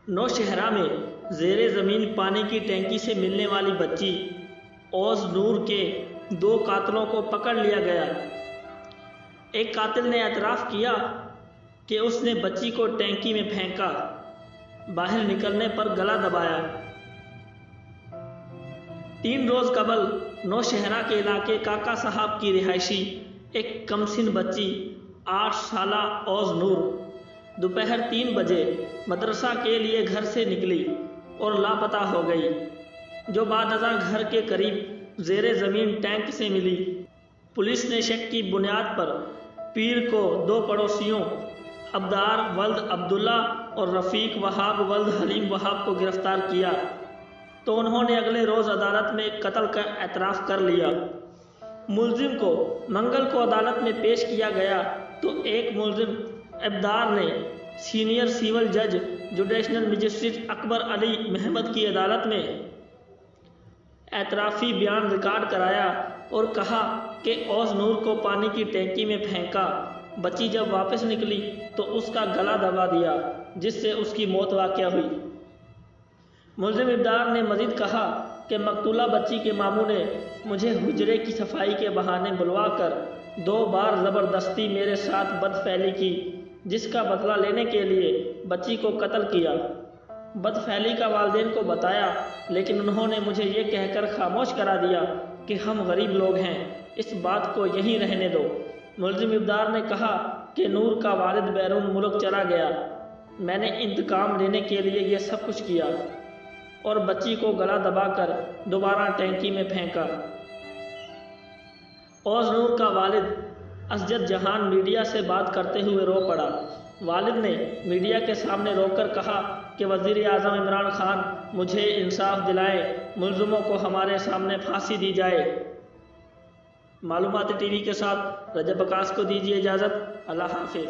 नौशहरा में ज़ेरे ज़मीन पानी की टैंकी से मिलने वाली बच्ची ओज नूर के 2 कातिलों को पकड़ लिया गया। एक कातिल ने एतराफ़ किया कि उसने बच्ची को टैंकी में फेंका, बाहर निकलने पर गला दबाया। 3 रोज़ कबल नौशहरा के इलाके काका साहब की रिहायशी एक कमसिन बच्ची 8 साला ओज नूर दोपहर 3 बजे मदरसा के लिए घर से निकली और लापता हो गई, जो बादअज़ां घर के करीब ज़ेरे ज़मीन टैंक से मिली। पुलिस ने शक की बुनियाद पर पीर को 2 पड़ोसियों अब्दार वल्द अब्दुल्ला और रफ़ीक वहाब वल्द हलीम वहाब को गिरफ़्तार किया, तो उन्होंने अगले रोज़ अदालत में कत्ल का एतराफ़ कर लिया। मुलजिम को मंगल को अदालत में पेश किया गया तो एक मुलजिम अब्दार ने सीनियर सिविल जज जुडिशल मजिस्ट्रेट अकबर अली महमद की अदालत में एतराफ़ी बयान रिकॉर्ड कराया और कहा कि ओज नूर को पानी की टैंकी में फेंका। बच्ची जब वापस निकली तो उसका गला दबा दिया, जिससे उसकी मौत वाक़या हुई। मुलजिम अब्दार ने मज़ीद कहा कि मकतूला बच्ची के मामू ने मुझे हुजरे की सफाई के बहाने बुलवा कर 2 बार ज़बरदस्ती मेरे साथ बदफैली की, जिसका बदला लेने के लिए बच्ची को कत्ल किया। बदफैली का वालिदैन को बताया, लेकिन उन्होंने मुझे ये कहकर खामोश करा दिया कि हम गरीब लोग हैं, इस बात को यहीं रहने दो। मुलजिम अब्दार ने कहा कि नूर का वालिद बैरून मुल्क चला गया, मैंने इंतकाम लेने के लिए ये सब कुछ किया और बच्ची को गला दबाकर दोबारा टैंकी में फेंका। ओज नूर का वालिद असजद जहान मीडिया से बात करते हुए रो पड़ा। वालिद ने मीडिया के सामने रोकर कहा कि वज़ीर आज़म इमरान खान मुझे इंसाफ दिलाए, मुलज़िमों को हमारे सामने फांसी दी जाए। मालूमाती टीवी के साथ रजब अक्कास को दीजिए इजाज़त। अल्लाह हाफिज़।